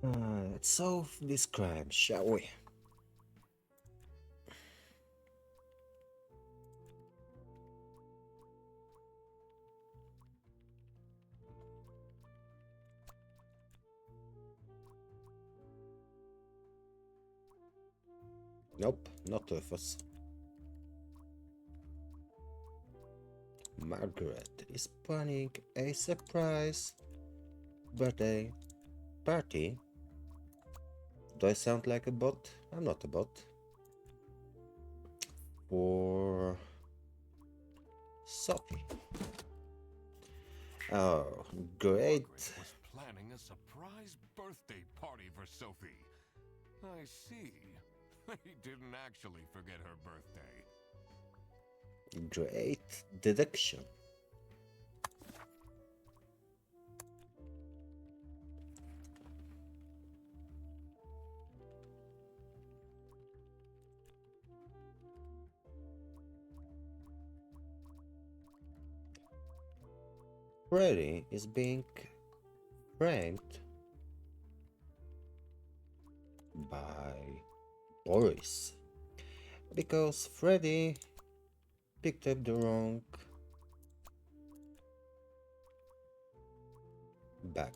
Let's solve this crime, shall we? Nope, not with us. Margaret is planning a surprise birthday party. Do I sound like a bot? I'm not a bot. For Sophie. Oh, great. Margaret was planning a surprise birthday party for Sophie. I see. They didn't actually forget her birthday. Great deduction. Freddy is being framed by Boris because Freddy picked up the wrong bag.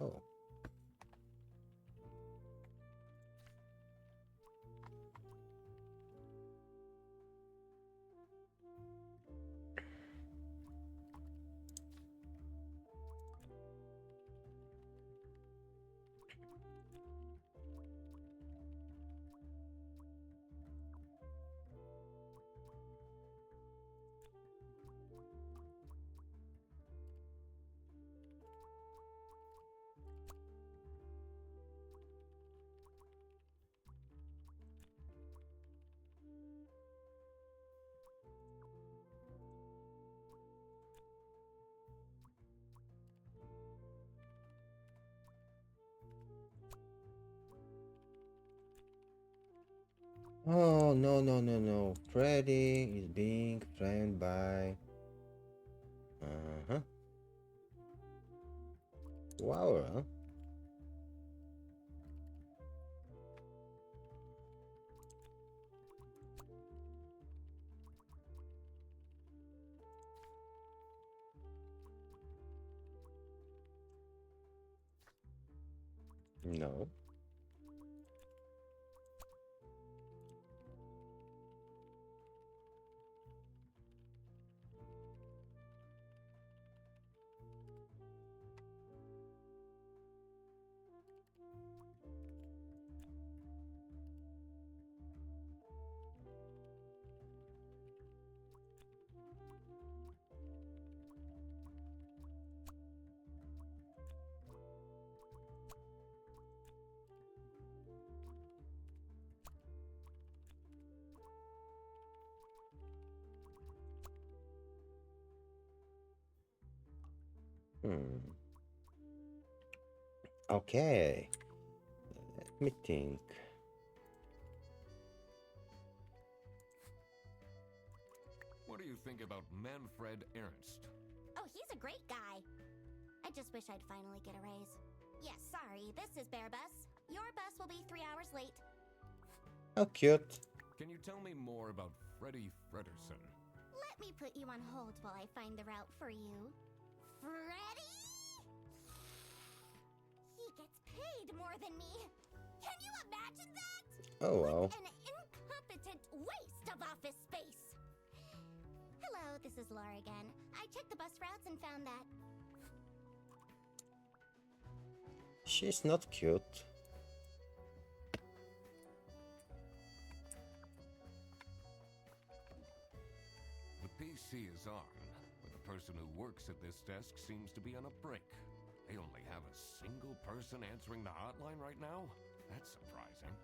Oh. Oh, no, no, no, no. Freddy is being framed by... Uh-huh. Wow, huh? No. Hmm. Okay. Let me think. What do you think about Manfred Ernst? Oh, he's a great guy. I just wish I'd finally get a raise. Yes, sorry, this is Bear Bus. Your bus will be 3 hours late. How cute. Can you tell me more about Freddie Fredersen? Let me put you on hold while I find the route for you. Freddy? He gets paid more than me. Can you imagine that? Oh, wow. What an incompetent waste of office space. Hello, this is Laura again. I checked the bus routes and found that. She's not cute. The PC is on, but the person who works at this desk seems to be on a break. They only have a single person answering the hotline right now? That's surprising.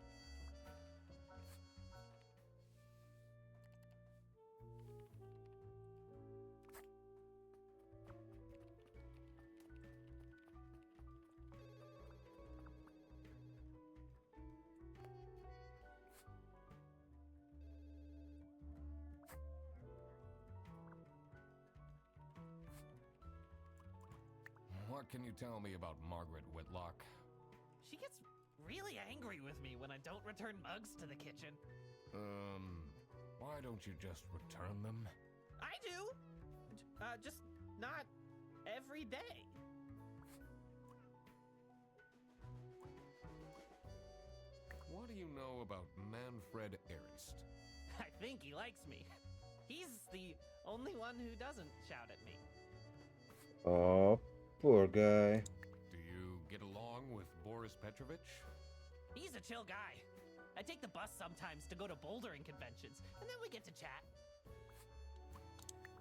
What can you tell me about Margaret Whitlock? She gets really angry with me when I don't return mugs to the kitchen. Why don't you just return them? I do! Just not every day. What do you know about Manfred Ernst? I think he likes me. He's the only one who doesn't shout at me. Oh, poor guy. Do you get along with Boris Petrovich? He's a chill guy. I take the bus sometimes to go to bouldering conventions, and then we get to chat.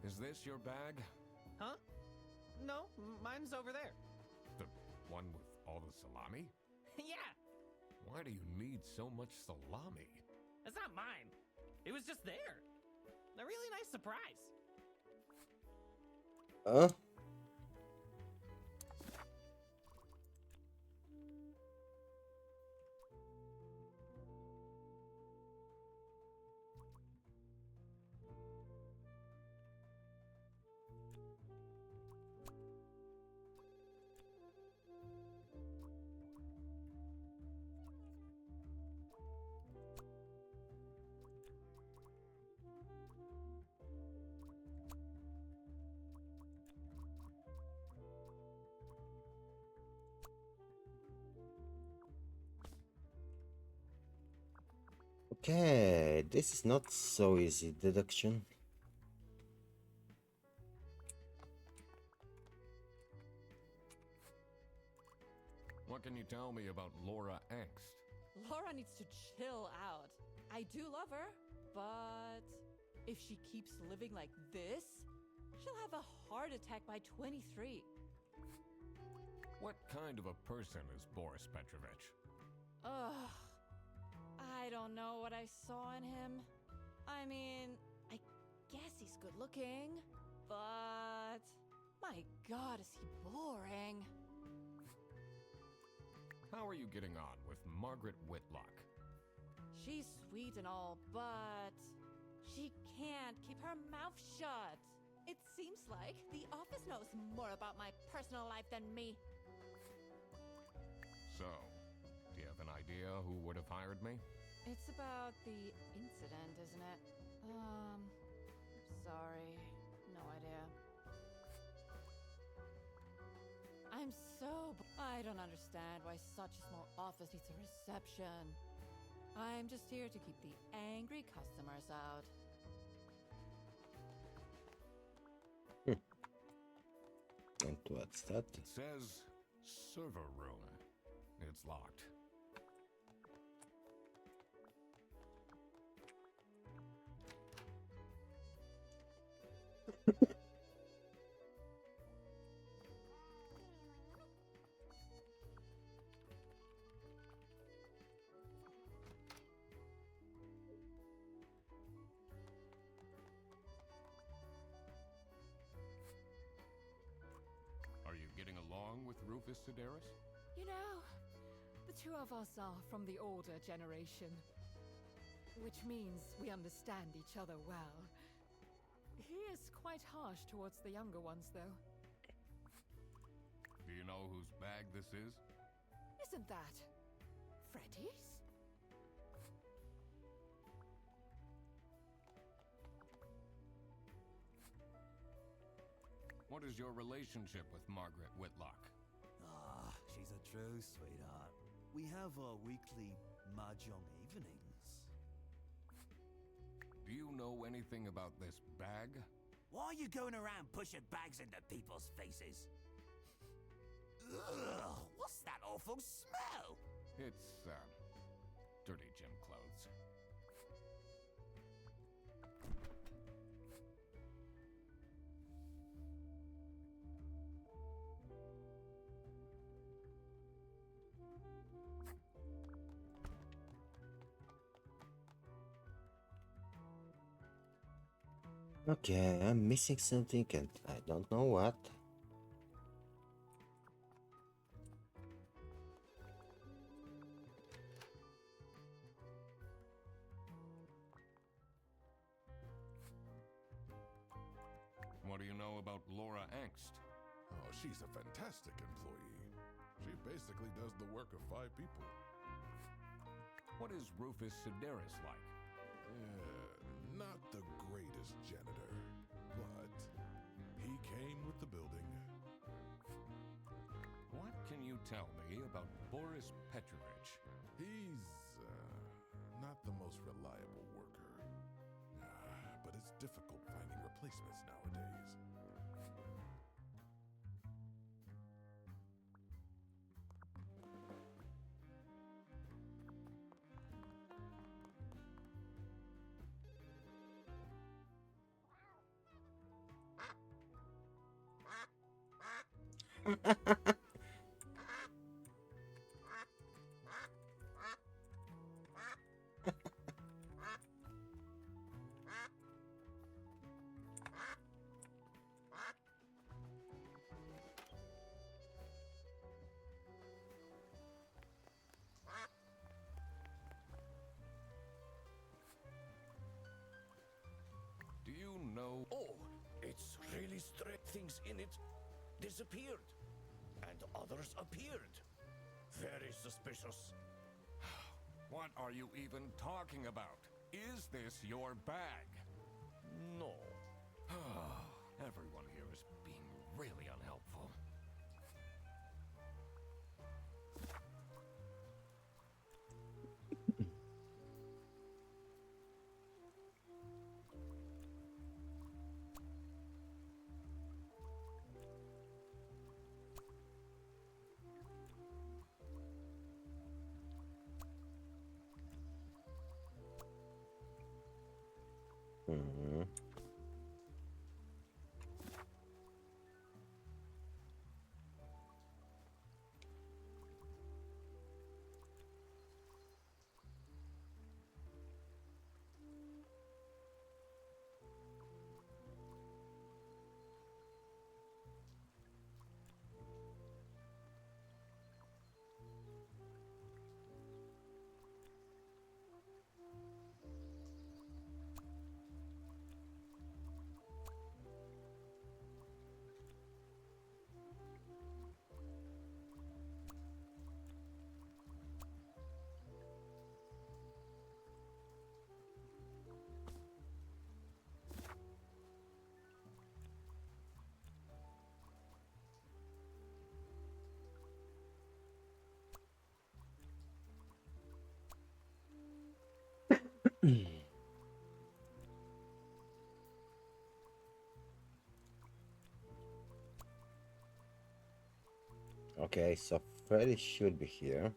Is this your bag? Huh? No, mine's over there. The one with all the salami? Yeah, Why do you need so much salami? it's not mine. It was just there. A really nice surprise. Huh? Okay, this is not so easy, deduction. What can you tell me about Laura Angst? Laura needs to chill out. I do love her, but if she keeps living like this, she'll have a heart attack by 23. What kind of a person is Boris Petrovich? Ugh. I don't know what I saw in him. I mean, I guess he's good looking, but my God, is he boring. How are you getting on with Margaret Whitlock? She's sweet and all, but she can't keep her mouth shut. It seems like the office knows more about my personal life than me. So, do you have an idea who would have hired me? It's about the incident, isn't it? Sorry. No idea. I don't understand why such a small office needs a reception. I'm just here to keep the angry customers out. And what's that? It says server room. It's locked. Are you getting along with Rufus Sedaris? You know, the two of us are from the older generation, which means we understand each other well. He is quite harsh towards the younger ones, though. Do you know whose bag this is? Isn't that Freddy's? What is your relationship with Margaret Whitlock? Ah, she's a true sweetheart. We have our weekly mahjong evenings. Do you know anything about this bag? Why are you going around pushing bags into people's faces? Ugh, what's that awful smell? It's, dirty gym clothes. Okay, I'm missing something and I don't know what. What do you know about Laura Angst? Oh, she's a fantastic employee. She basically does the work of 5 people. What is Rufus Sedaris like? Not the greatest janitor, but he came with the building. What can you tell me about Boris Petrovich? He's not the most reliable worker, but it's difficult finding replacements nowadays. Do you know? Oh, it's really strange. Things in it disappeared, and others appeared. Very suspicious. What are you even talking about? Is this your bag? No. Everyone here is being really unhelpful. Hmm. Okay, so Freddy should be here.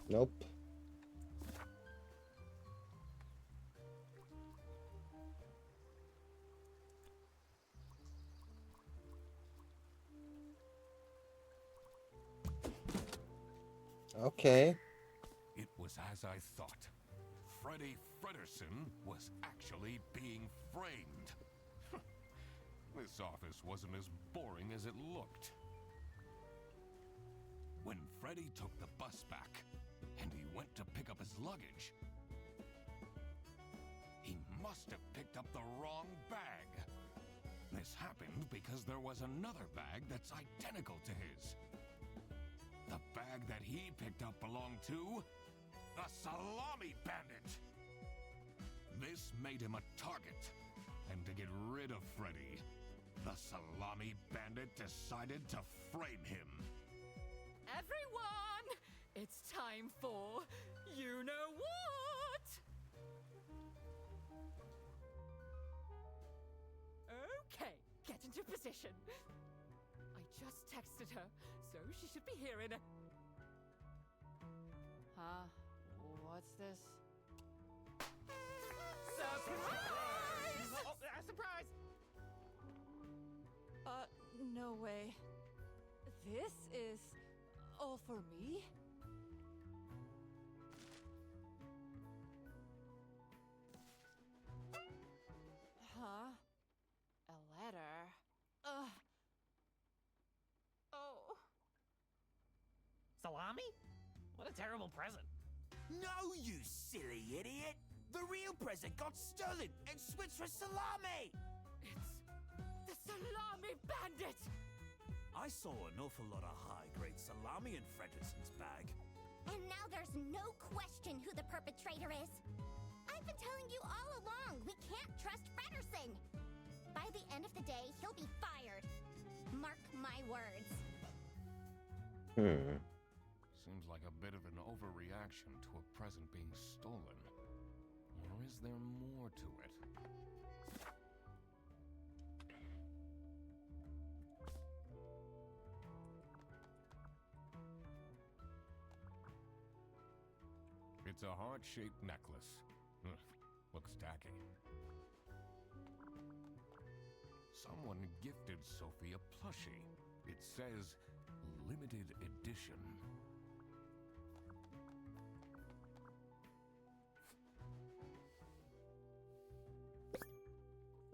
Nope. Okay. It was as I thought. Freddy Frederson was actually being framed. This office wasn't as boring as it looked. When Freddy took the bus back, and he went to pick up his luggage, he must have picked up the wrong bag. This happened because there was another bag that's identical to his. The bag that he picked up belonged to the Salami Bandit. This made him a target, and to get rid of Freddy, the Salami Bandit decided to frame him. Everyone, it's time for you know what? Okay, get into position. I just texted her, so she should be here in a... Huh? What's this? Surprise! Surprise! No way. This is all for me? Huh? A letter? Ugh. Oh. Salami? What a terrible present. No, you silly idiot! The real present got stolen and switched for Salami! It's the Salami Bandit! I saw an awful lot of high-grade salami in Fredrickson's bag. And now there's no question who the perpetrator is. I've been telling you all along, we can't trust Frederson. By the end of the day, he'll be fired. Mark my words. Seems like a bit of an overreaction to a present being stolen. Or is there more to it? It's a heart-shaped necklace. Ugh, looks tacky. Someone gifted Sophie a plushie. It says limited edition.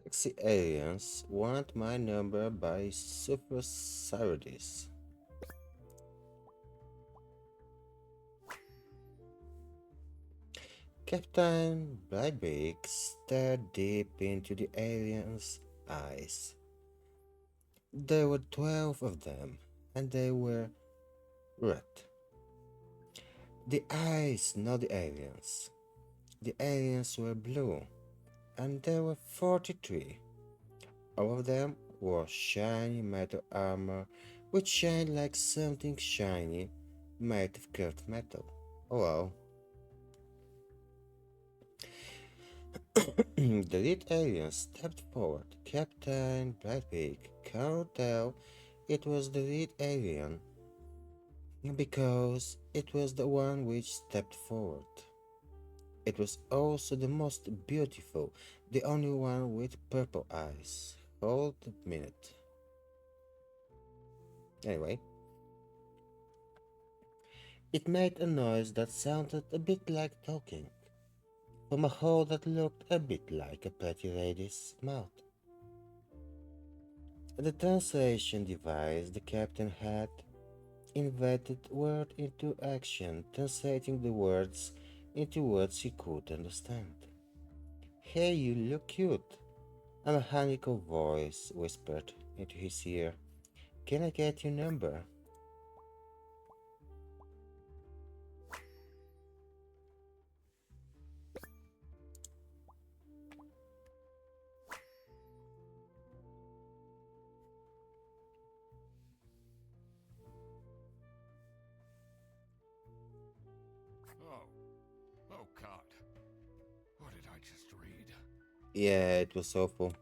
Sexy aliens want my number by Super Saradis. Captain Blackbeak stared deep into the alien's eyes. There were 12 of them, and they were red. The eyes, not the aliens. The aliens were blue, and there were 43. All of them wore shiny metal armor, which shined like something shiny made of curved metal. Oh wow. The lead alien stepped forward. Captain Blackbeak can't tell it was the lead alien because it was the one which stepped forward. It was also the most beautiful, the only one with purple eyes. Hold a minute. Anyway, it made a noise that sounded a bit like talking, from a hole that looked a bit like a pretty lady's mouth. The translation device the captain had invented word into action, translating the words into words he could understand. "Hey, you look cute," a mechanical voice whispered into his ear. "Can I get your number?" Oh God. What did I just read? Yeah, it was awful.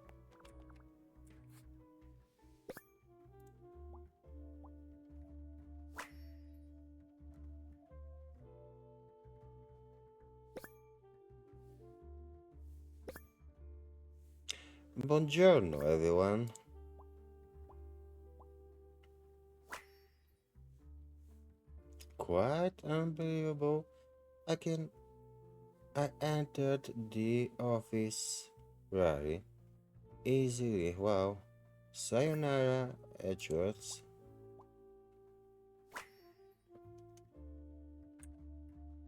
Buongiorno, everyone. Quite unbelievable. I entered the office very easily. Wow. Sayonara, Edgeworths.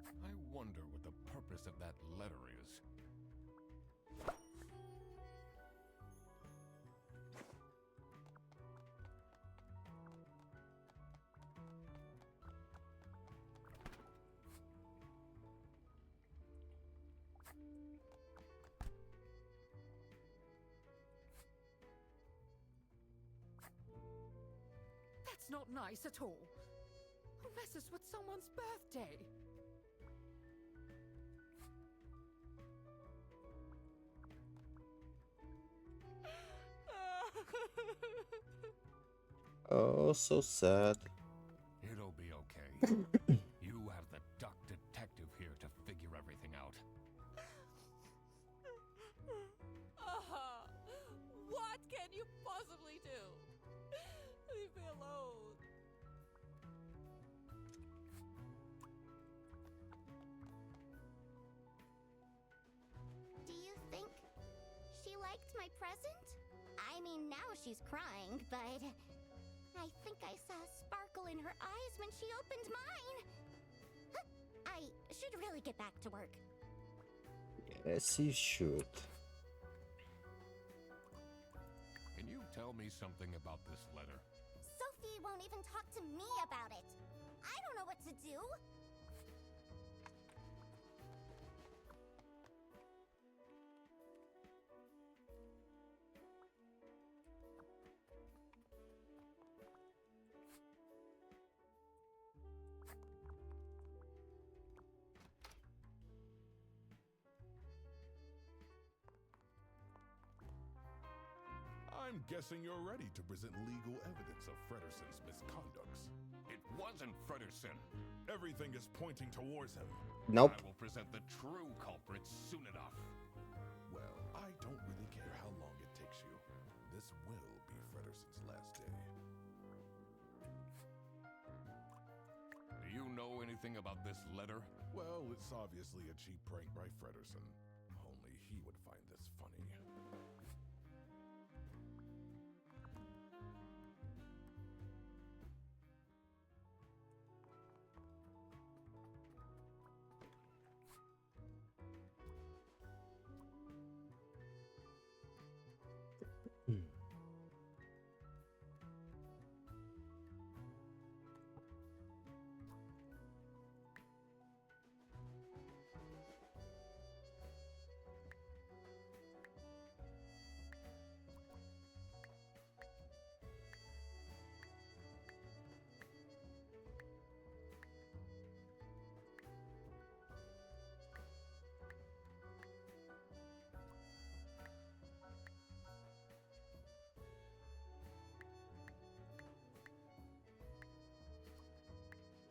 I wonder what the purpose of that letter is. That's not nice at all. Who messes with someone's birthday? Oh, so sad. It'll be okay. You have the duck detective here to figure everything out. What can you possibly do? Leave me alone. she's crying, but I think I saw a sparkle in her eyes when she opened mine. I should really get back to work. Yes, you should. Can you tell me something about this letter? Sophie won't even talk to me about it. I don't know what to do. I'm guessing you're ready to present legal evidence of Frederson's misconducts. It wasn't Frederson. Everything is pointing towards him. Nope. I will present the true culprit soon enough. Well, I don't really care how long it takes you. This will be Frederson's last day. Do you know anything about this letter? Well, it's obviously a cheap prank by Frederson. Only he would find this funny.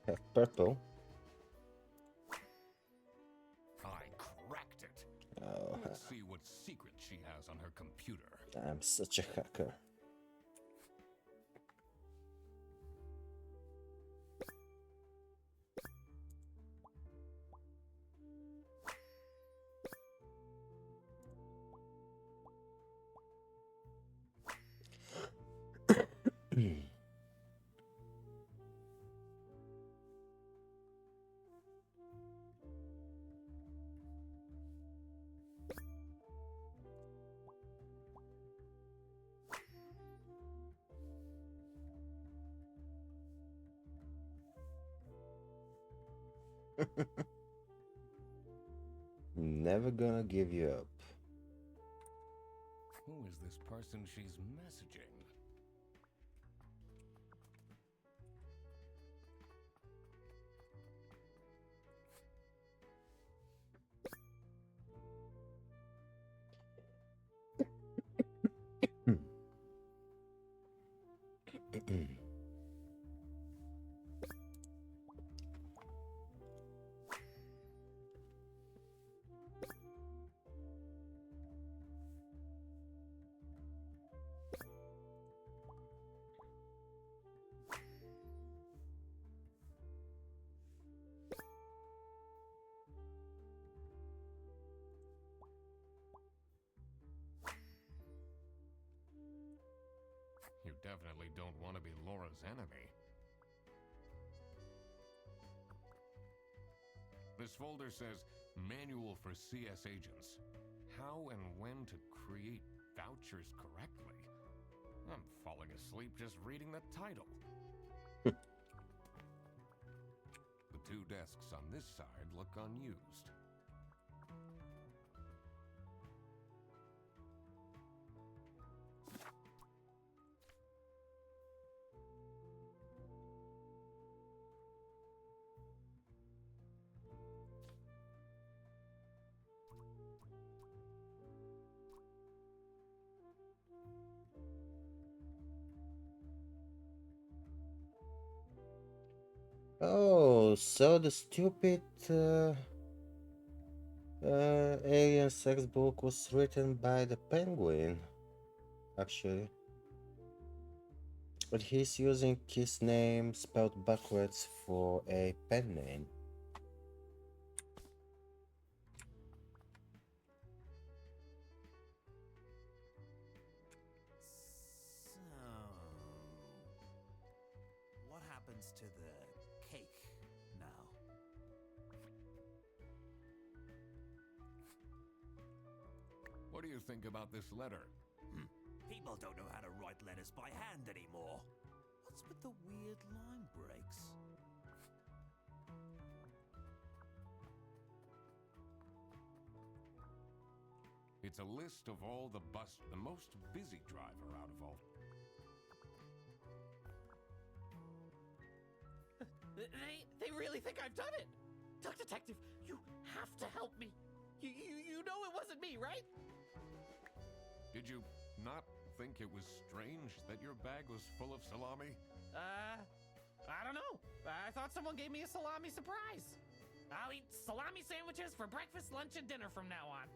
Have purple. I cracked it. Oh, Let's see what secret she has on her computer. I'm such a hacker. Never gonna give you up. Who is this person she's messaging? You definitely don't want to be Laura's enemy. This folder says Manual for CS Agents. How and when to create vouchers correctly. I'm falling asleep just reading the title. The two desks on this side look unused. Oh, so the stupid alien sex book was written by the Penguin, actually. But he's using his name spelled backwards for a pen name. happens to the cake now? What do you think about this letter? People don't know how to write letters by hand anymore. What's with the weird line breaks? It's a list of all the most busy driver out of all. They really think I've done it! Duck Detective, you have to help me! You know it wasn't me, right? Did you not think it was strange that your bag was full of salami? I don't know. I thought someone gave me a salami surprise. I'll eat salami sandwiches for breakfast, lunch, and dinner from now on.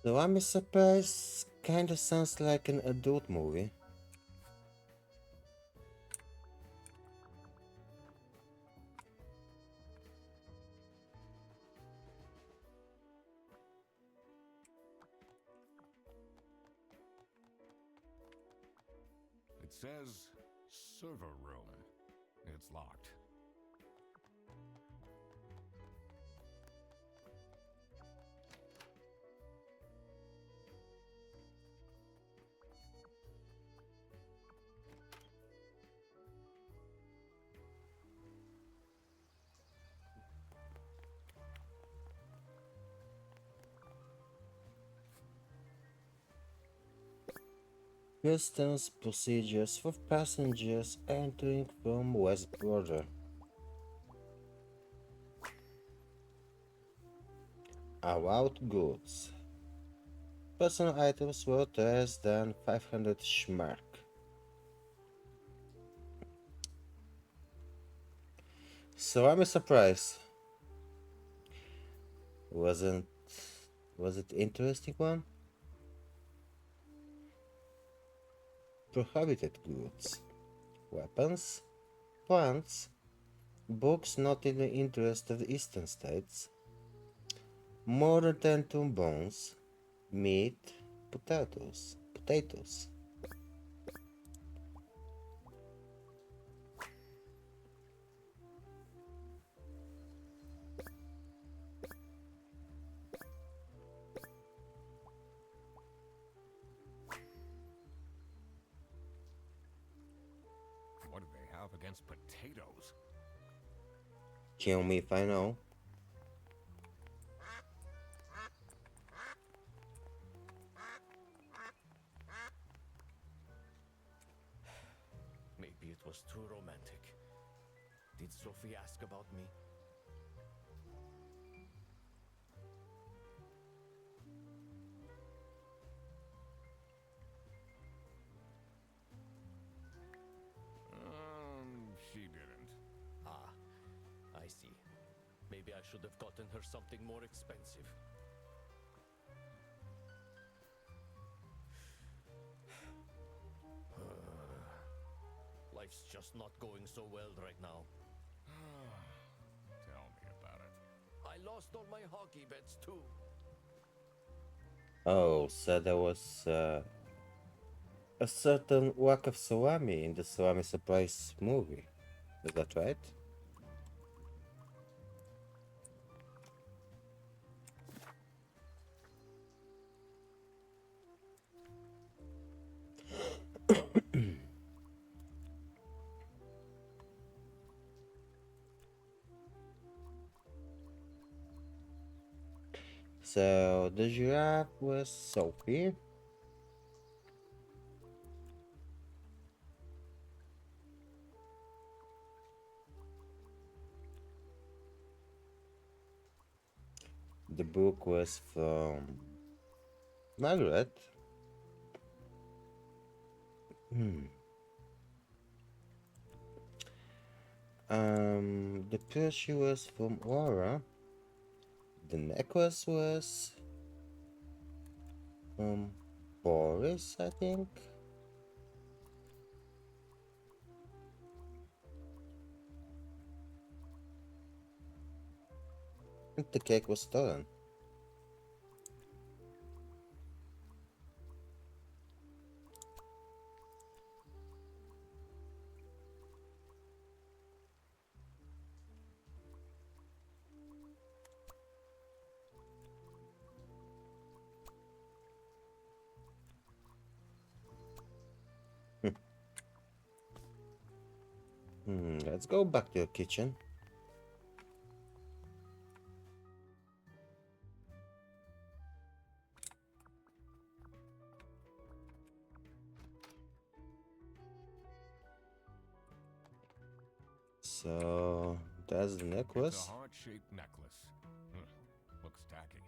Salami Surprise kinda sounds like an adult movie. It says server room. It's locked. Customs procedures for passengers entering from west border. About goods. Personal items worth less than 500 schmark. Salami Surprise. Was it interesting one? Prohibited goods, weapons, plants, books not in the interest of the eastern states, modern 10 bones, meat, potatoes. What do they have against potatoes? Kill me if I know. Maybe it was too romantic. Did Sophie ask about me? She didn't. Ah, I see. Maybe I should have gotten her something more expensive. Life's just not going so well right now. Tell me about it. I lost all my hockey bets too. Oh, so there was a certain whack of salami in the Salami Surprise movie. Is that right? So the giraffe was Sophie. The book was from Margaret. The plushie was from Aura. The necklace was from Boris, I think. And the cake was stolen. Let's go back to the kitchen. So that's the It's necklace. a heart-shaped necklace. Looks tacky.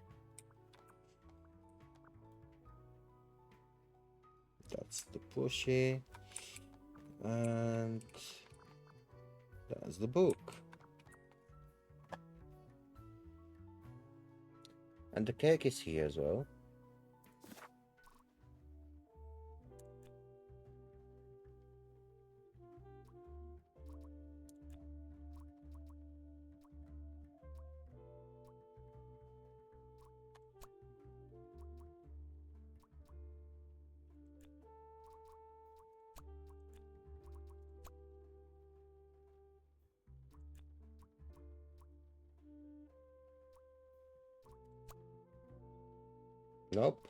That's the pushy. And that's the book. And the cake is here as well. Nope.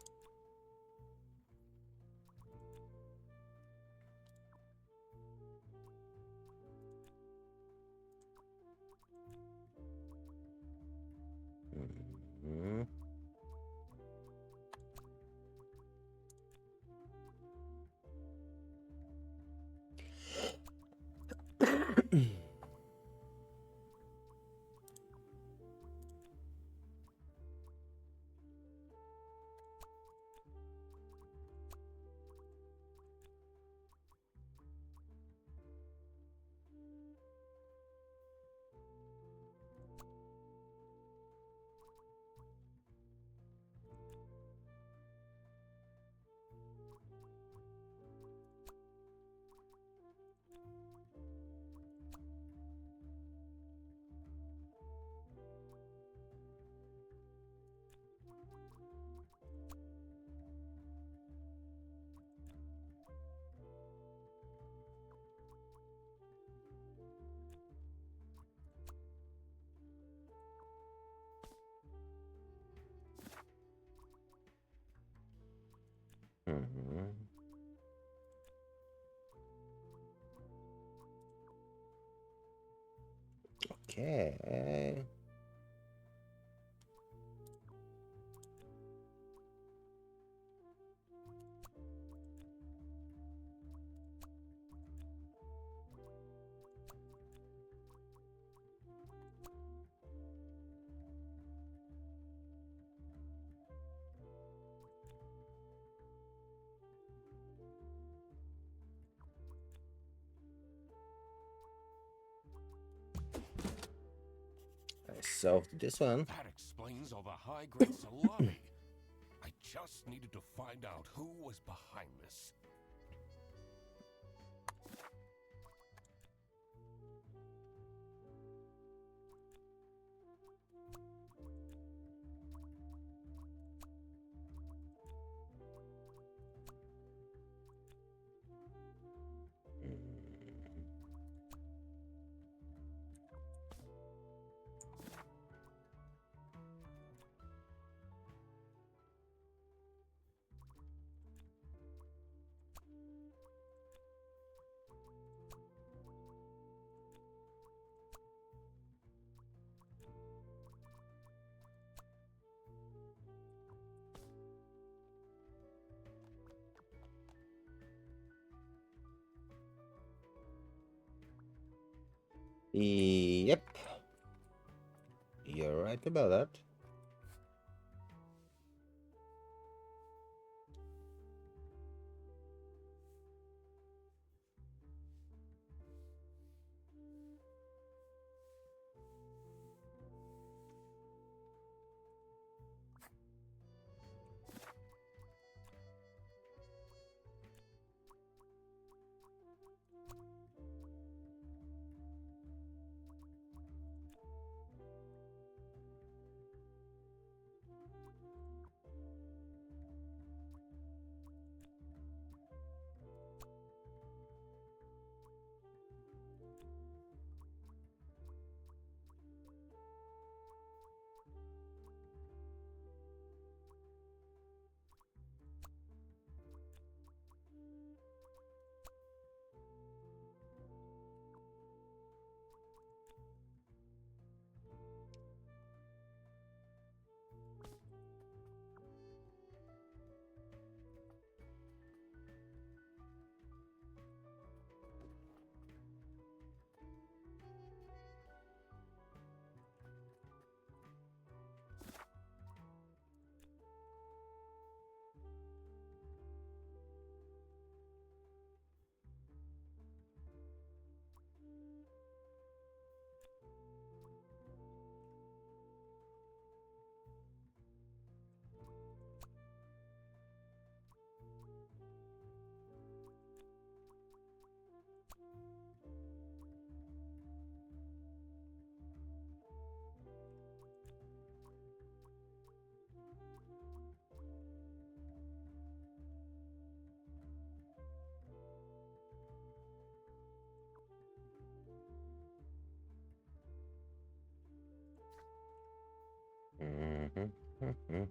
Mhm. Mhm. Okay. I solved this one. That explains all the high-grade salami. I just needed to find out who was behind this. Yep. You're right about that. Okay,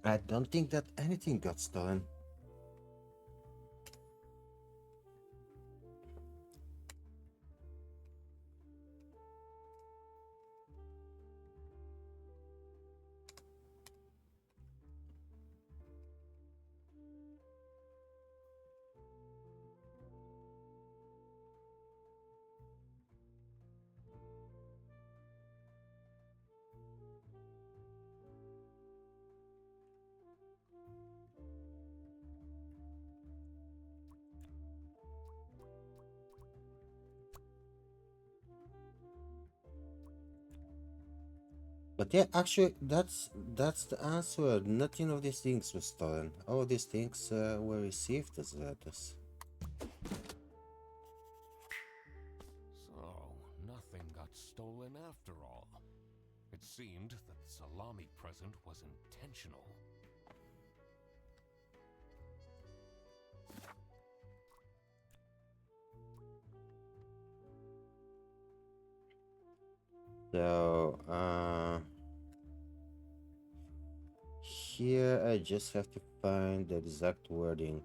I don't think that anything got stolen. But yeah, actually, that's the answer. Nothing of these things was stolen. All these things were received as letters. So, nothing got stolen after all. It seemed that the salami present was intentional. So, here I just have to find the exact wording.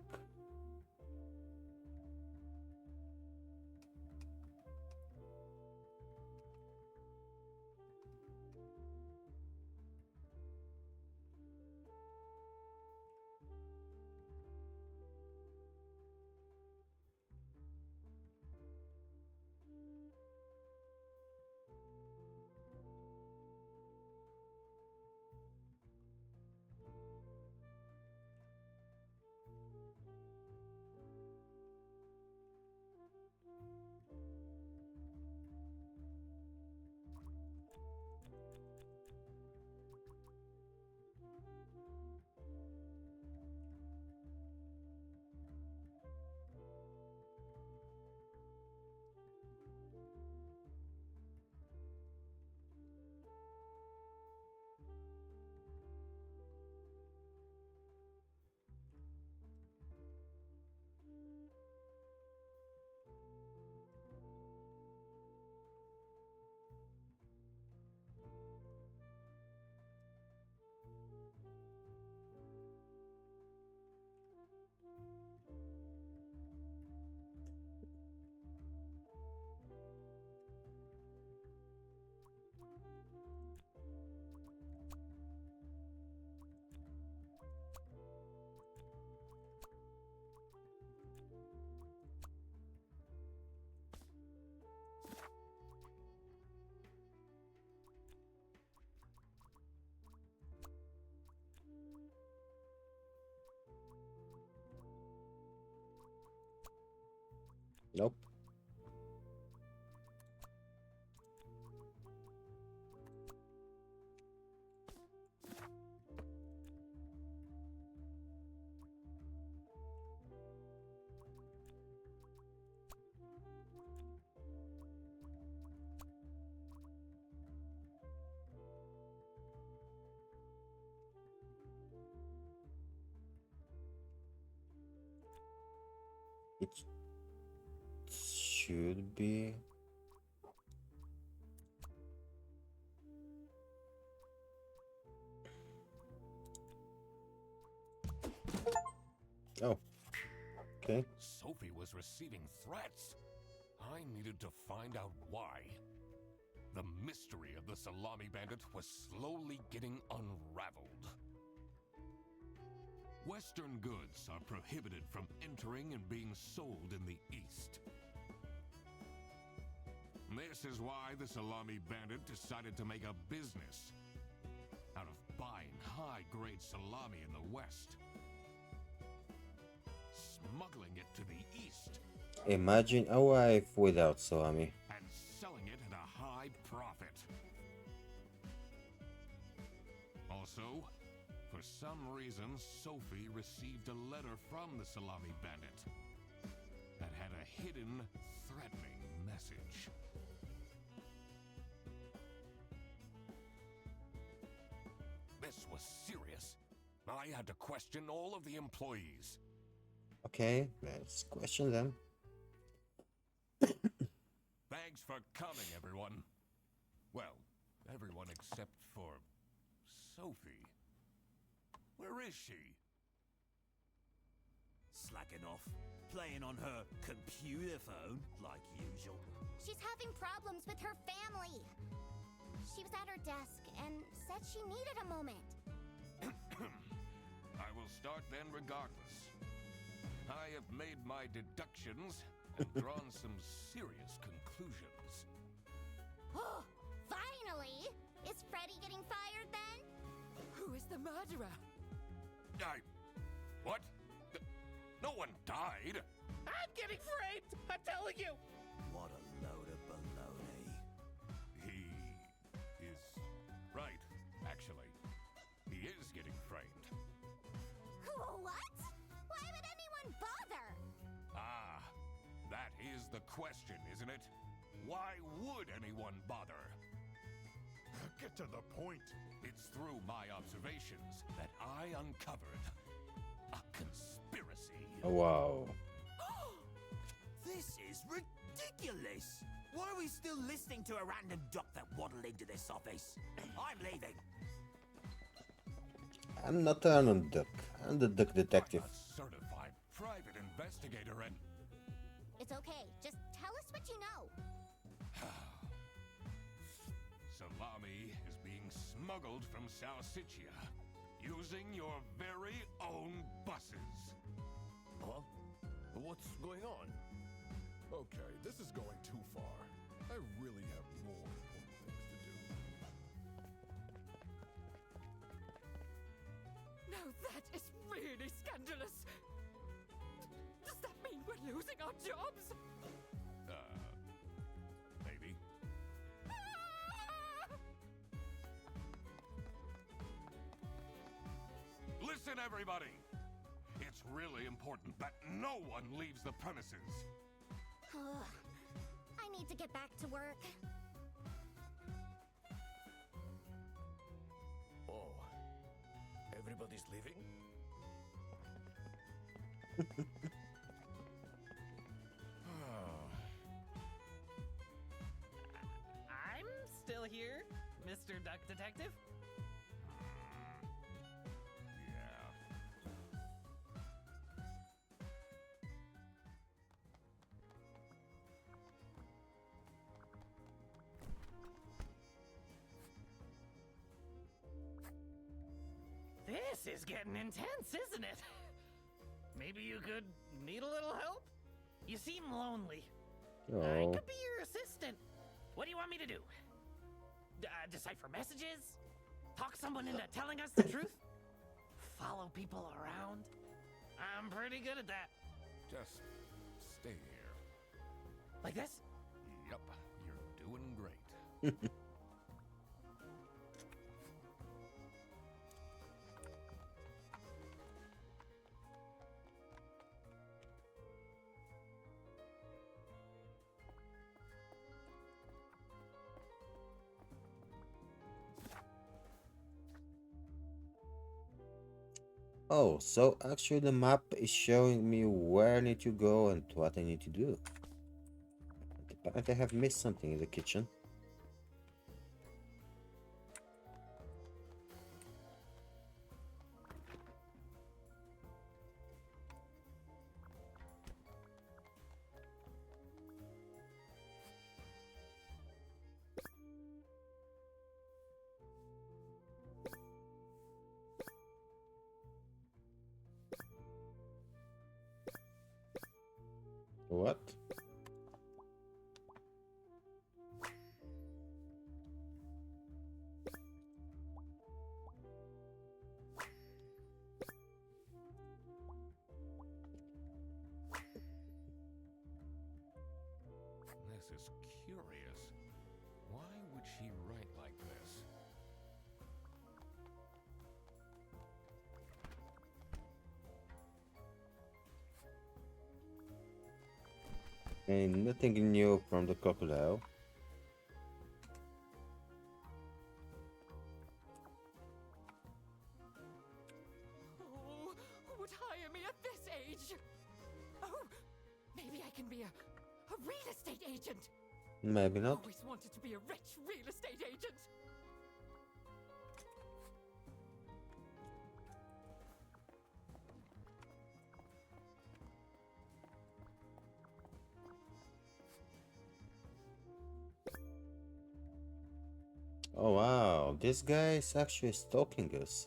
Nope. It should be. Oh, okay. Sophie was receiving threats. I needed to find out why. The mystery of the Salami Bandit was slowly getting unraveled. Western goods are prohibited from entering and being sold in the East. This is why the Salami Bandit decided to make a business out of buying high-grade salami in the West, smuggling it to the East, Imagine a wife without salami. and selling it at a high profit. Also, for some reason, Sophie received a letter from the Salami Bandit that had a hidden, threatening message. This was serious. I had to question all of the employees. Okay, let's question them. Thanks for coming, everyone. Well, everyone except for Sophie. Where is she? Slacking off, playing on her computer phone, like usual. She's having problems with her family. She was at her desk and said she needed a moment. I will start then regardless. I have made my deductions and drawn some serious conclusions. Oh, finally! Is Freddy getting fired then? Who is the murderer? What? No one died. I'm getting framed! I'm telling you! What a load of baloney. He is right, actually. He is getting framed. What? Why would anyone bother? Ah, that is the question, isn't it? Why would anyone bother? Get to the point. It's through my observations that I uncovered a conspiracy. Oh, wow. This is ridiculous! Why are we still listening to a random duck that waddled into this office? I'm leaving. I'm not a random duck. I'm the duck detective. I'm a certified private investigator and... It's okay. Just tell us what you know. Salami is being smuggled from Salsiccia using your very own buses. Huh? What's going on? Okay, this is going too far. I really have more important things to do. Now that is really scandalous. Does that mean we're losing our jobs? Maybe. Listen, everybody! It's really important that no one leaves the premises. I need to get back to work. Oh, everybody's leaving? I'm still here, Mr. Duck Detective. Yeah. This is getting intense, isn't it? Maybe you could need a little help? You seem lonely. I Oh, could be your assistant. What do you want me to do? Decipher messages? Talk someone into telling us the truth? Follow people around? I'm pretty good at that. Just stay here. Like this? Yep, you're doing great. Oh, so actually the map is showing me where I need to go and what I need to do. Apparently I have missed something in the kitchen. What? This is curious. Why would she write like this? And nothing new from the crocodile. Oh, who would hire me at this age? Oh, maybe I can be a real estate agent. Maybe not. Always wanted to be a rich real estate agent. Oh wow, this guy is actually stalking us.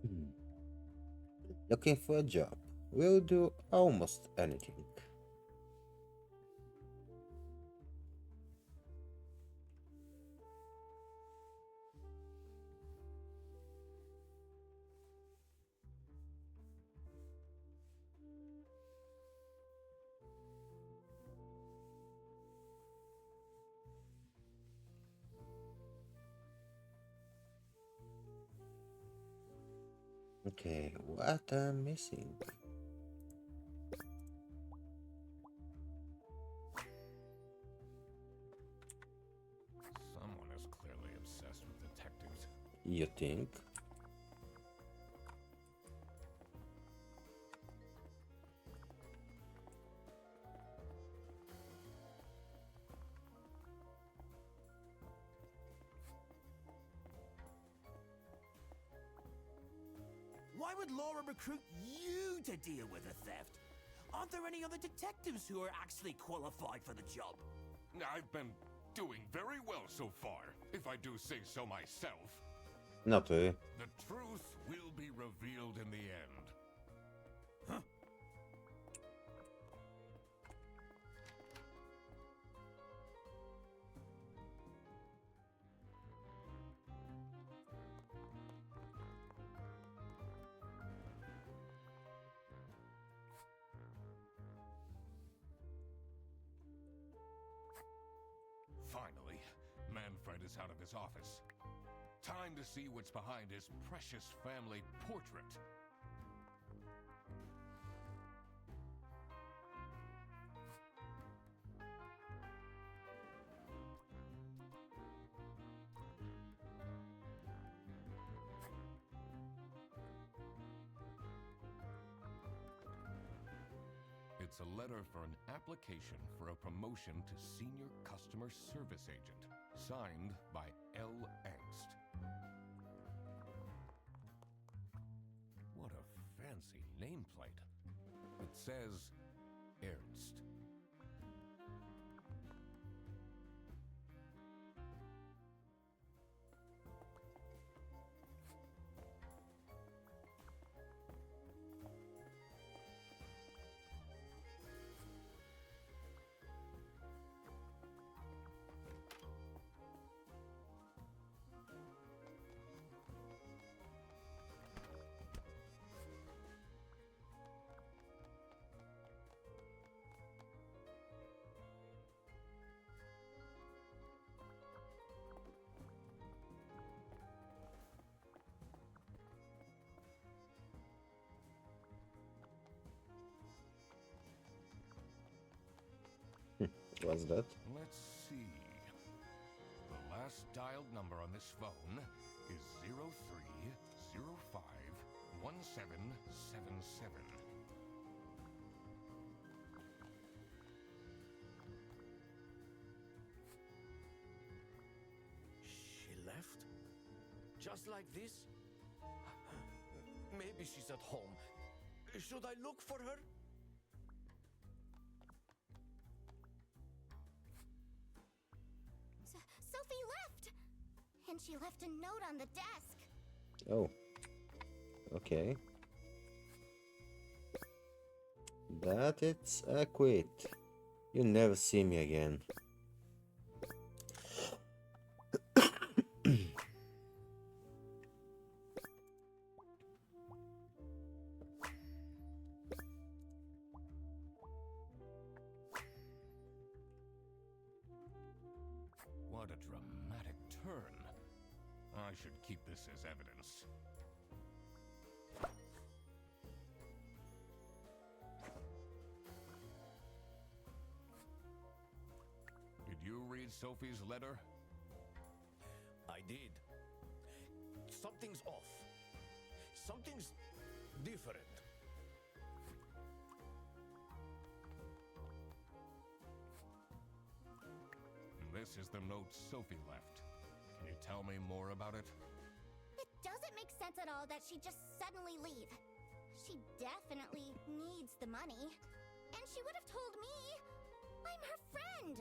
Hmm. Looking for a job. We'll do almost anything. Okay, what I'm missing? Someone is clearly obsessed with detectives. You think? Why would Laura recruit you to deal with the theft? Aren't there any other detectives who are actually qualified for the job? I've been doing very well so far, if I do say so myself. Not really. The truth will be revealed in the end. Huh? Finally, Manfred is out of his office. Time to see what's behind his precious family portrait. It's a letter for an application for a promotion to Senior Customer Service Agent, signed by L. Angst. What a fancy nameplate. It says Ernst. What's that? Let's see. The last dialed number on this phone is 03051777. She left? Just like this? Maybe she's at home. Should I look for her? Sophie left! And she left a note on the desk. Oh. Okay. That it's a quit. You never see me again. What a dramatic turn. I should keep this as evidence. Did you read Sophie's letter? I did. Something's off. Something's different. This is the note Sophie left. Can you tell me more about it? It doesn't make sense at all that she'd just suddenly leave. She definitely needs the money. And she would have told me. I'm her friend.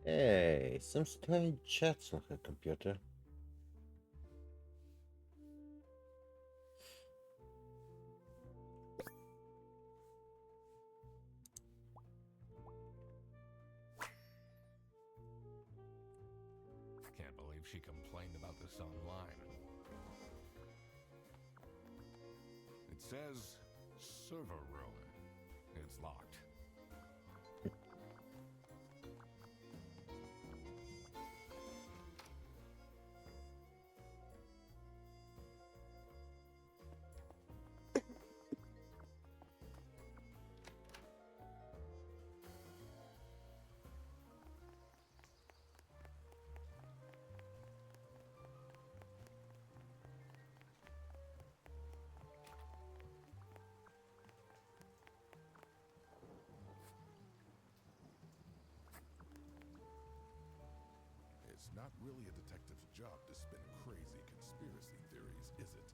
Hey, some strange chats on her computer. Can't believe she complained about this online. It says server room. It's locked. It's not really a detective's job to spin crazy conspiracy theories, is it?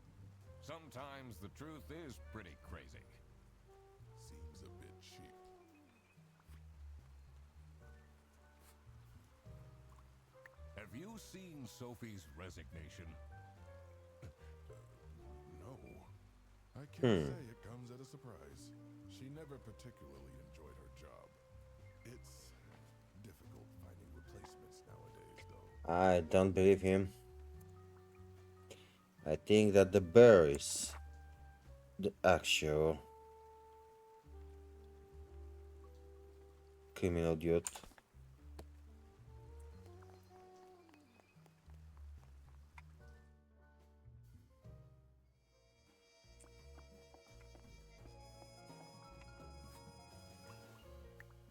Sometimes the truth is pretty crazy. Seems a bit cheap. Have you seen Sophie's resignation? No. I can't say it comes at a surprise. She never particularly enjoyed her job. It's difficult finding replacements nowadays, though. I don't believe him. I think that the bear is the actual criminal dude.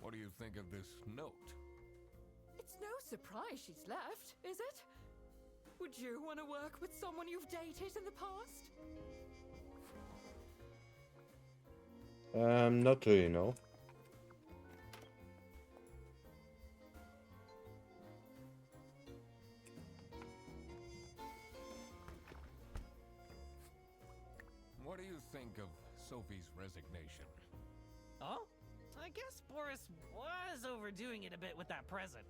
What do you think of this note? It's It's no surprise she's left, is it? Would you want to work with someone you've dated in the past? Not really, no. What do you think of Sophie's resignation? Oh? I guess Boris was overdoing it a bit with that present.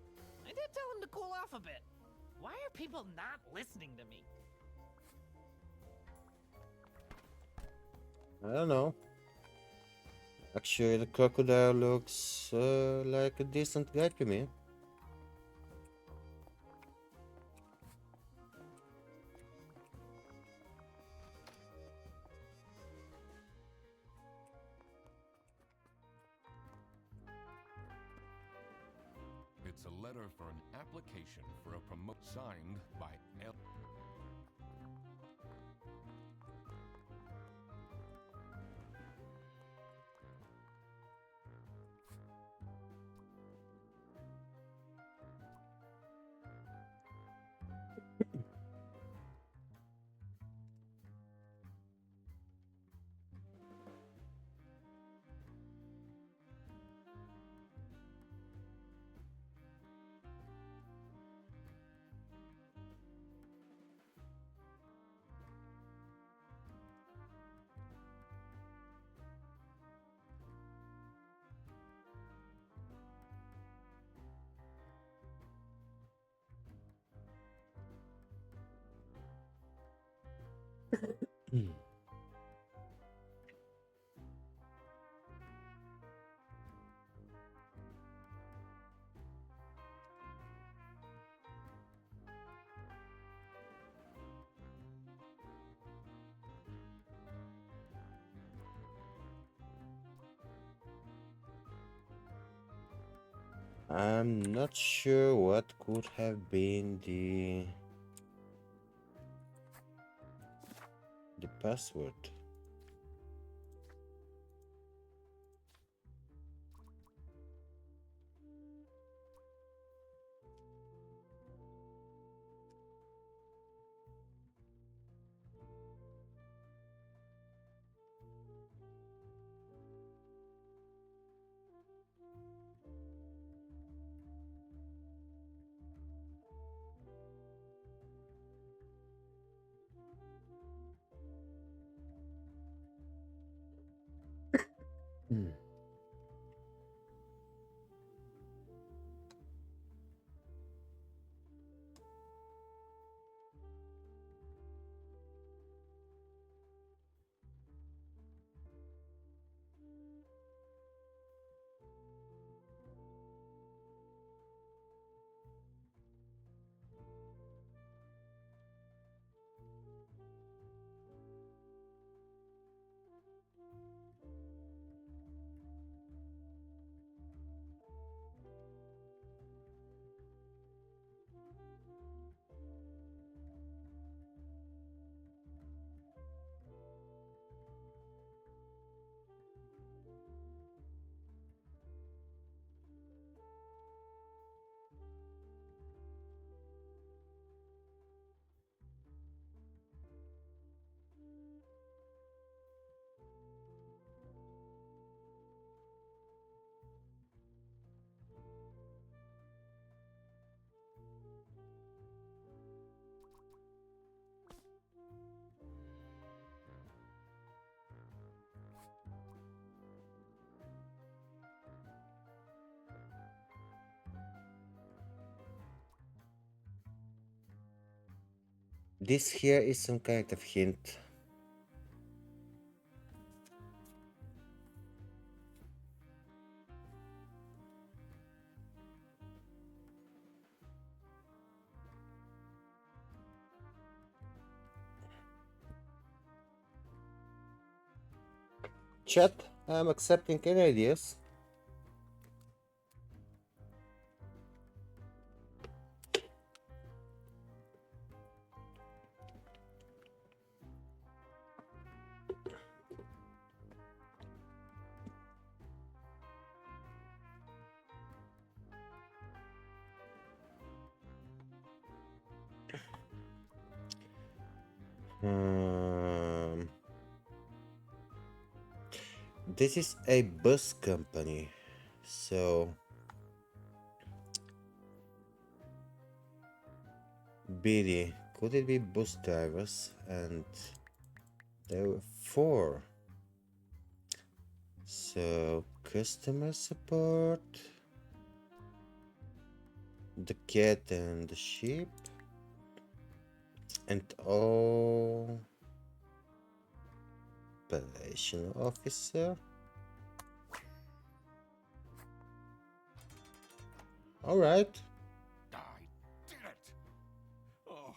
I did tell him to cool off a bit. Why are people not listening to me? I don't know. Actually, the crocodile looks like a decent guy to me. It's a letter for an application for a promotion signed by L. I'm not sure what could have been the password. This here is some kind of hint. Chat, I'm accepting any ideas. Um, this is a bus company, so BD, could it be bus drivers? And there were four. So customer support, the cat and the sheep, and all operational officer. All right. I did it! Oh,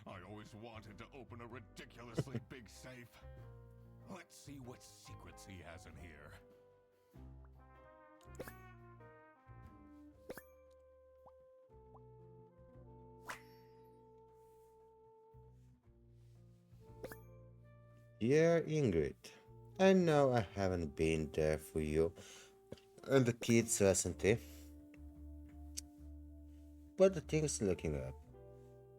I always wanted to open a ridiculously big safe. Let's see what secrets he has in here. Dear Ingrid, I know I haven't been there for you and the kids recently, but the thing's looking up.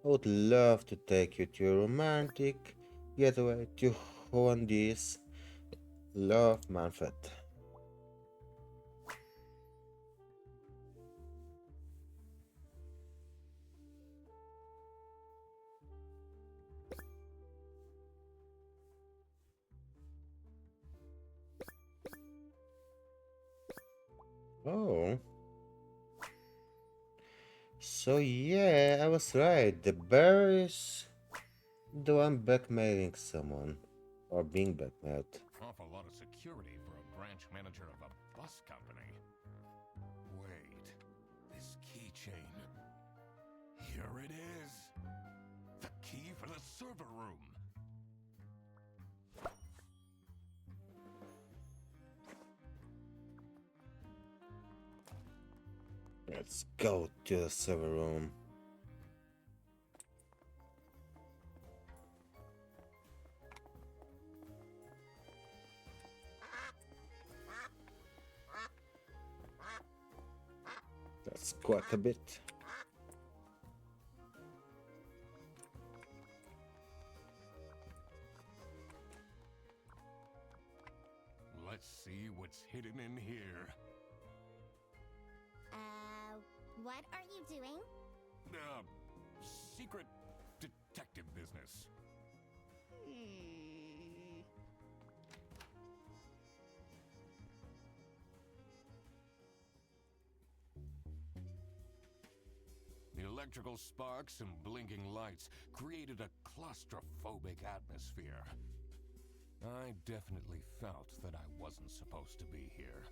I would love to take you to a romantic getaway to Hondi's. Love, Manfred. Oh. So yeah, I was right. The bear is the one blackmailing someone. Or being blackmailed. Awful lot of security for a branch manager of a bus company. Wait, this keychain. Here it is. The key for the server room. Let's go to the server room. That's quite a bit. Let's see what's hidden in here. What are you doing? Secret detective business. The electrical sparks and blinking lights created a claustrophobic atmosphere. I definitely felt that I wasn't supposed to be here.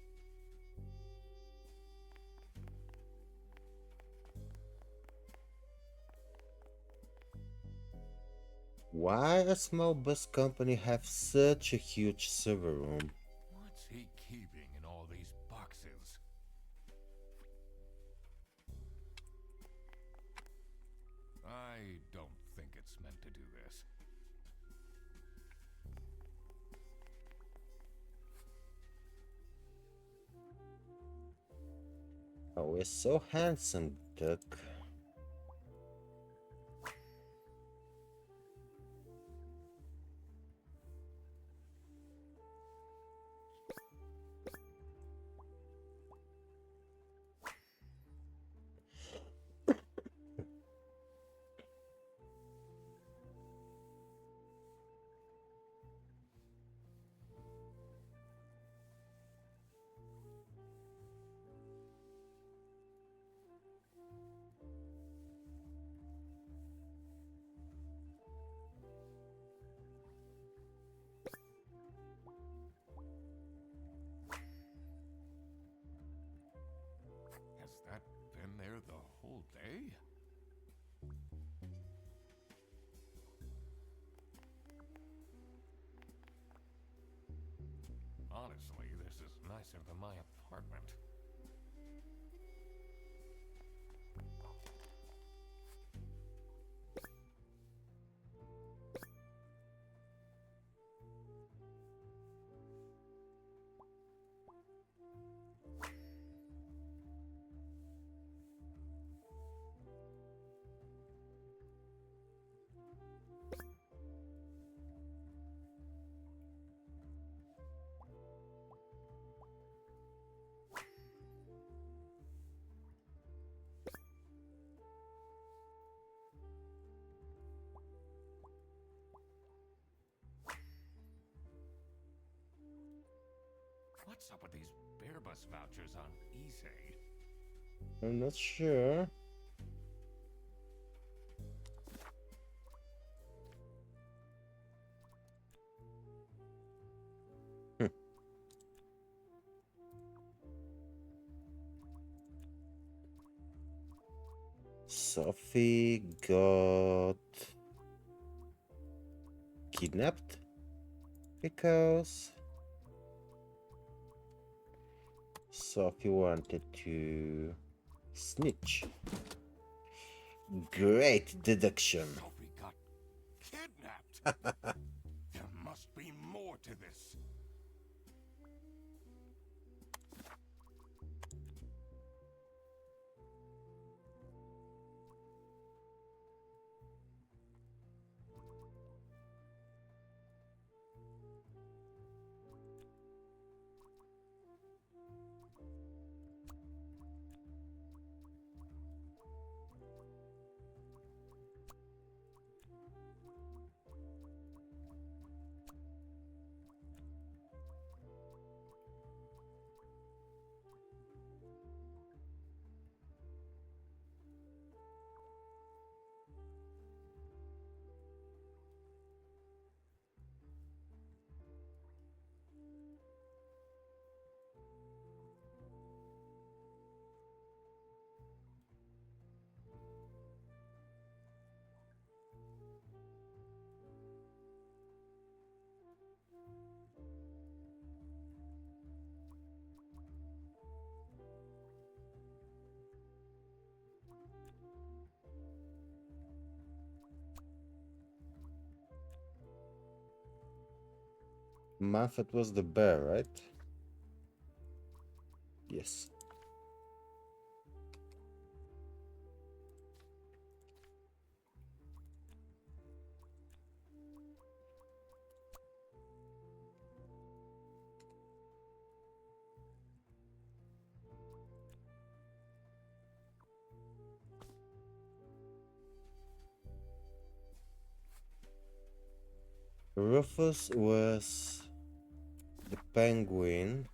Why a small bus company have such a huge server room? What's he keeping in all these boxes? I don't think it's meant to do this. Oh, we're so handsome, Duck. Has that been there the whole day? Honestly, this is nicer than my apartment. What's up with these bear bus vouchers on eSay? I'm not sure. Sophie got kidnapped because Sophie wanted to snitch. Great deduction. Sophie got kidnapped. There must be more to this. Manfred was the bear, right? Yes. Rufus was the penguin.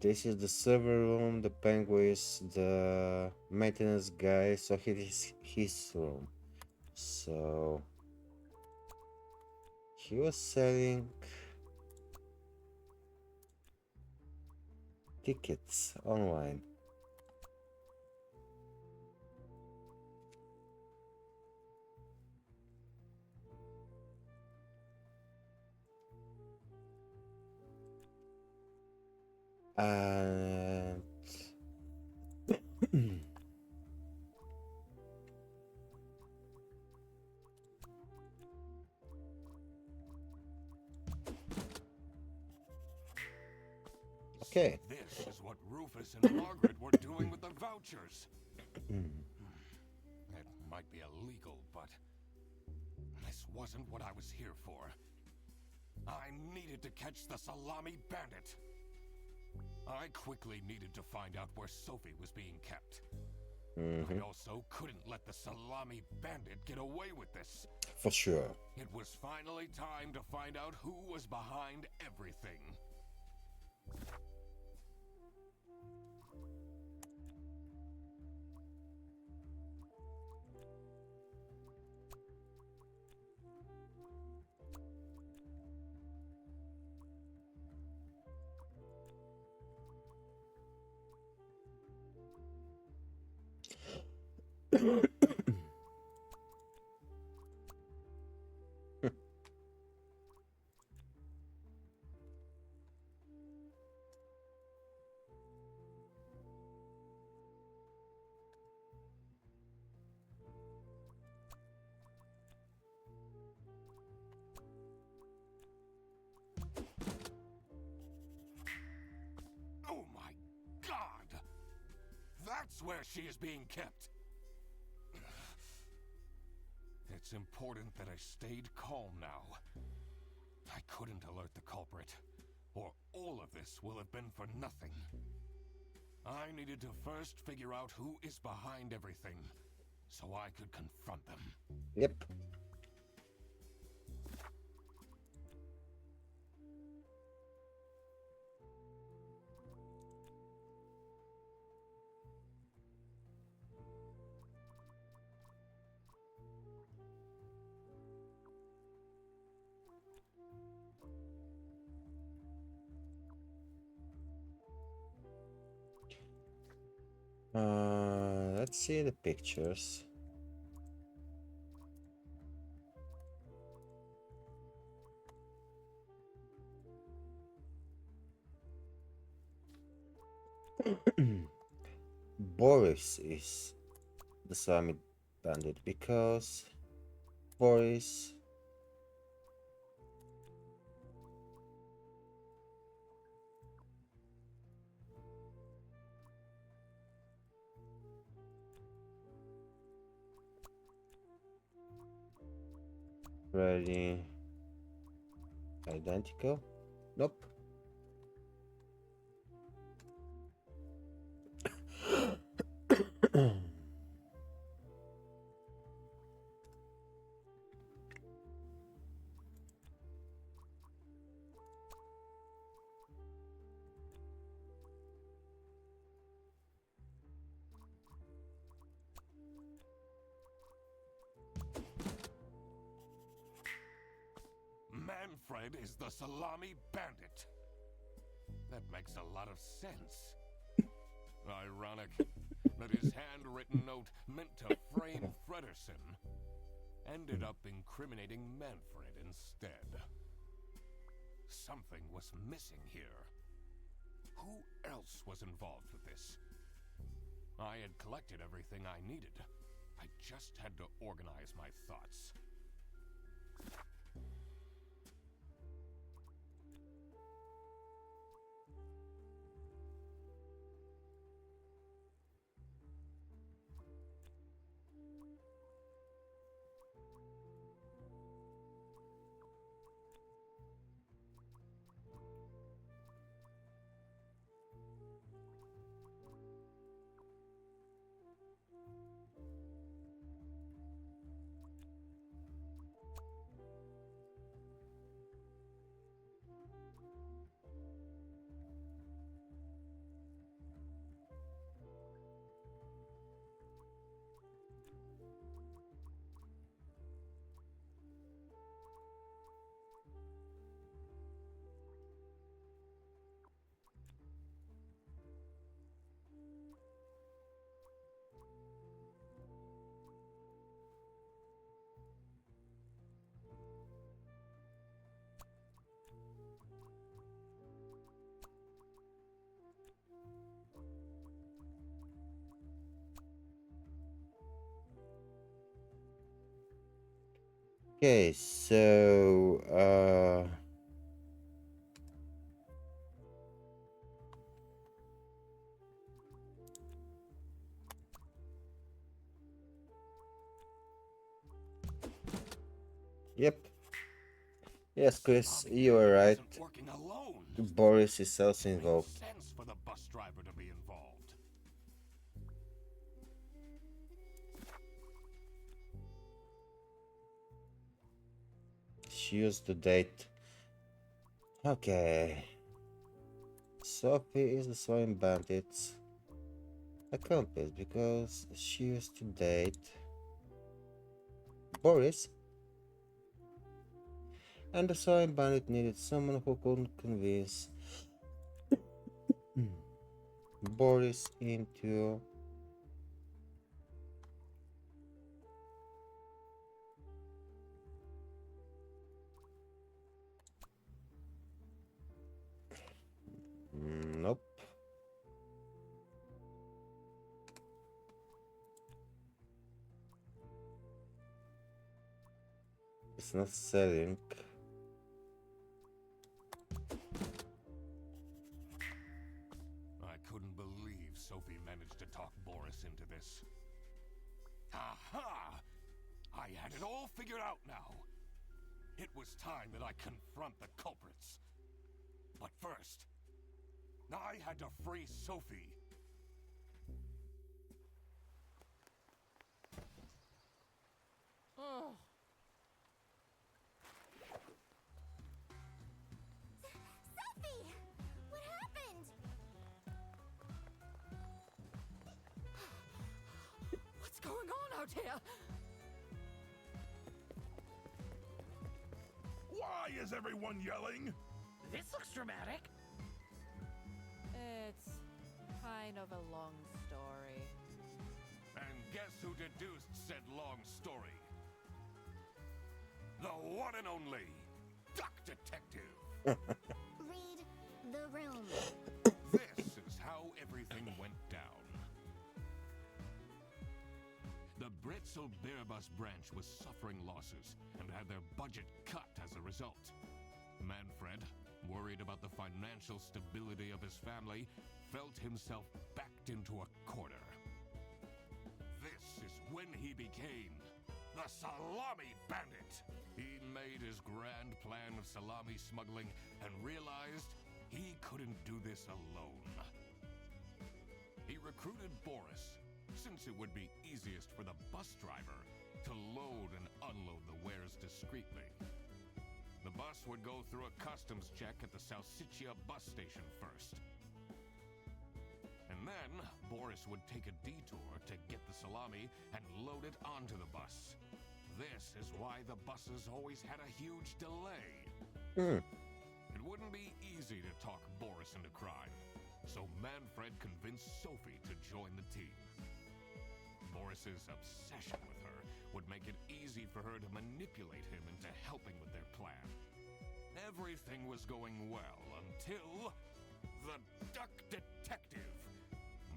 This is the server room. The penguin is the maintenance guy, so it is his room. So he was selling tickets online. And okay. This is what Rufus and Margaret were doing with the vouchers. It might be illegal, but this wasn't what I was here for. I needed to catch the Salami Bandit. I quickly needed to find out where Sophie was being kept. I also couldn't let the Salami Bandit get away with this. For sure. It was finally time to find out who was behind everything. Oh my God! That's where she is being kept. It's important that I stayed calm now. I couldn't alert the culprit, or all of this will have been for nothing. I needed to first figure out who is behind everything, so I could confront them. Yep. Let's see the pictures. Boris is the Salami Bandit because Boris really identical. Nope. Manfred is the Salami Bandit. That makes a lot of sense. Ironic that his handwritten note meant to frame Fredersen ended up incriminating Manfred instead. Something was missing here. Who else was involved with this? I had collected everything I needed. I just had to organize my thoughts. Okay, so yep. Yes, Chris, you are right. Wasn't working alone. Boris is also Makes involved. sense for the bus driver to be involved. She used the date. Okay. Sophie is the Salami Bandit's accomplice because she used to date Boris. And the Salami Bandit needed someone who could convince Boris into nope. It's not selling. I couldn't believe Sophie managed to talk Boris into this. Aha! I had it all figured out now. It was time that I confront the culprits. But first, I had to free Sophie. out here! Why is everyone yelling? This looks dramatic. It's kind of a long story. And guess who deduced said long story? The one and only Duck Detective. Read the room. This is how everything went down. The Britzel Bearbus branch was suffering losses and had their budget cut as a result. Manfred, worried about the financial stability of his family, felt himself backed into a corner. This is when he became the Salami Bandit. He made his grand plan of salami smuggling and realized he couldn't do this alone. He recruited Boris, since it would be easiest for the bus driver to load and unload the wares discreetly. The bus would go through a customs check at the Salsiccia bus station first. And then Boris would take a detour to get the salami and load it onto the bus. This is why the buses always had a huge delay. It wouldn't be easy to talk Boris into crime, so Manfred convinced Sophie to join the team. Boris's obsession with her would make it easy for her to manipulate him into helping with their plan. Everything was going well until the Duck Detective,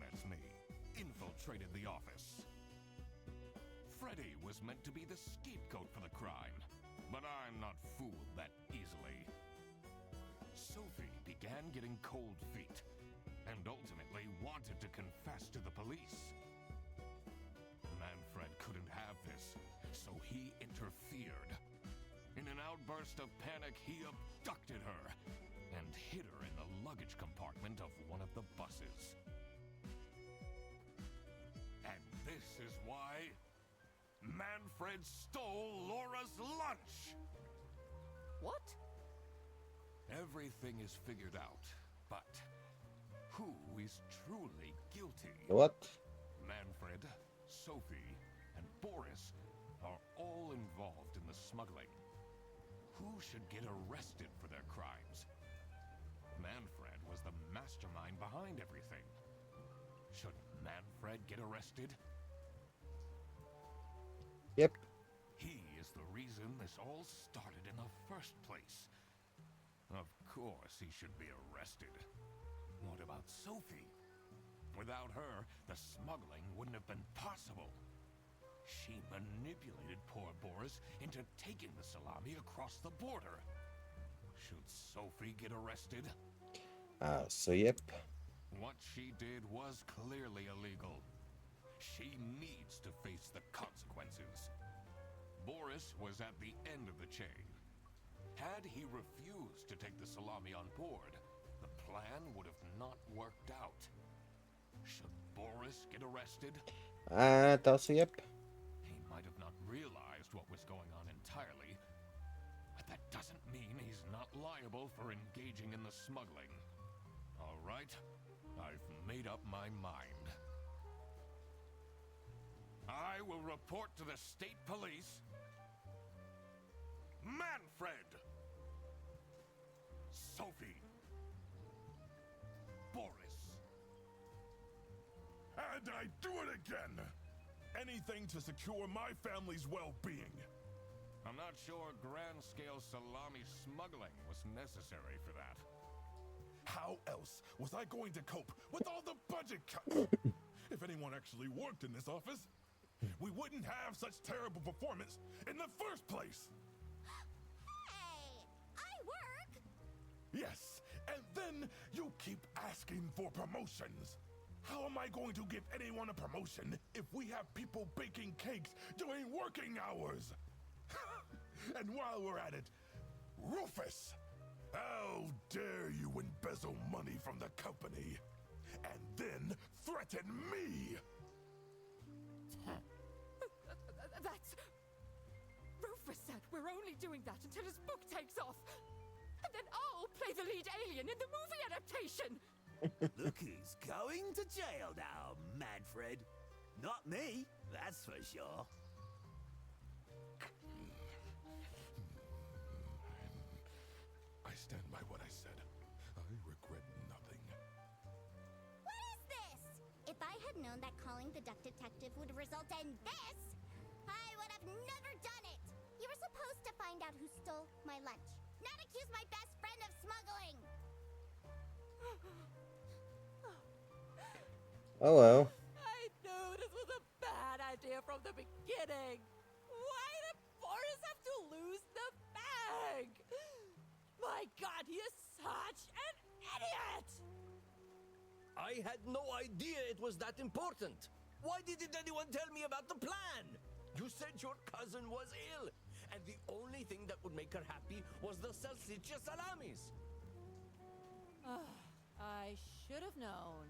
that's me, infiltrated the office. Freddy was meant to be the scapegoat for the crime, but I'm not fooled that easily. Sophie began getting cold feet and ultimately wanted to confess to the police. Manfred couldn't have this, so he interfered. In an outburst of panic, he abducted her and hid her in the luggage compartment of one of the buses. And this is why Manfred stole Laura's lunch! What? Everything is figured out, but who is truly guilty? What? Manfred, Sophie, and Boris are all involved in the smuggling. Who should get arrested for their crimes? Manfred was the mastermind behind everything. Should Manfred get arrested? Yep. He is the reason this all started in the first place. Of course he should be arrested. What about Sophie? Without her, the smuggling wouldn't have been possible. She manipulated poor Boris into taking the salami across the border. Should Sophie get arrested? So yep. What she did was clearly illegal. She needs to face the consequences. Boris was at the end of the chain. Had he refused to take the salami on board, the plan would have not worked out. Should Boris get arrested? Also yep. He might have not realized what was going on entirely, but that doesn't mean he's not liable for engaging in the smuggling. All right, I've made up my mind. I will report to the state police. Manfred! Sophie! Boris! And I do it again! Anything to secure my family's well-being. I'm not sure grand-scale salami smuggling was necessary for that. How else was I going to cope with all the budget cuts? If anyone actually worked in this office, we wouldn't have such terrible performance in the first place. Hey, I work. Yes, and then you keep asking for promotions. How am I going to give anyone a promotion if we have people baking cakes during working hours? And while we're at it, Rufus, how dare you embezzle money from the company and then threaten me? That's... Rufus said we're only doing that until his book takes off. And then I'll play the lead alien in the movie adaptation. Look who's going to jail now, Manfred. Not me, that's for sure. I stand by what I said. I regret nothing. What is this? If I had known that calling the Duck Detective would result in this, I would have never done it. You were supposed to find out who stole my lunch, not accuse my best friend of smuggling. Oh well. I knew this was a bad idea from the beginning. Why did Boris have to lose the bag? My God, he is such an idiot! I had no idea it was that important. Why didn't anyone tell me about the plan? You said your cousin was ill, and the only thing that would make her happy was the salsiccia salamis. I should have known.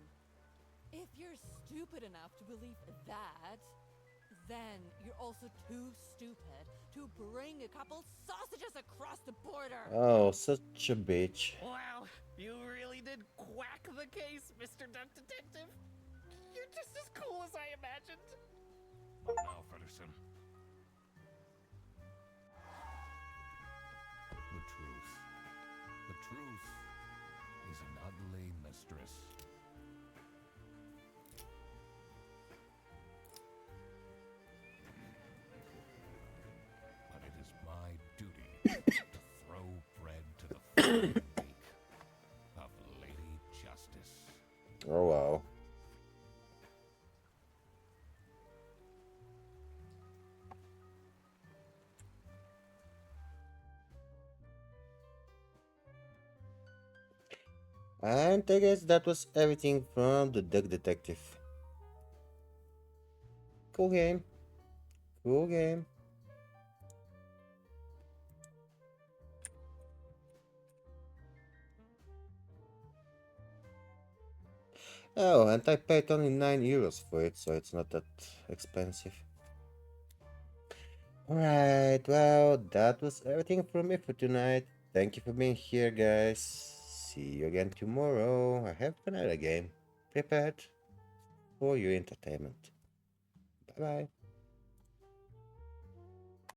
If you're stupid enough to believe that, then you're also too stupid to bring a couple sausages across the border. Oh, such a bitch. Wow, you really did quack the case, Mr. Duck Detective. You're just as cool as I imagined. Now, Fedderson. The truth. The truth is an ugly mistress. But it is my duty to throw bread to the fiery beak of Lady Justice. Oh wow. And I guess that was everything from the Duck Detective. Cool game. Cool game. Oh, and I paid only €9 for it, so it's not that expensive. Alright, well, that was everything from me for tonight. Thank you for being here, guys. See you again tomorrow. I have another game prepared for your entertainment. Bye bye.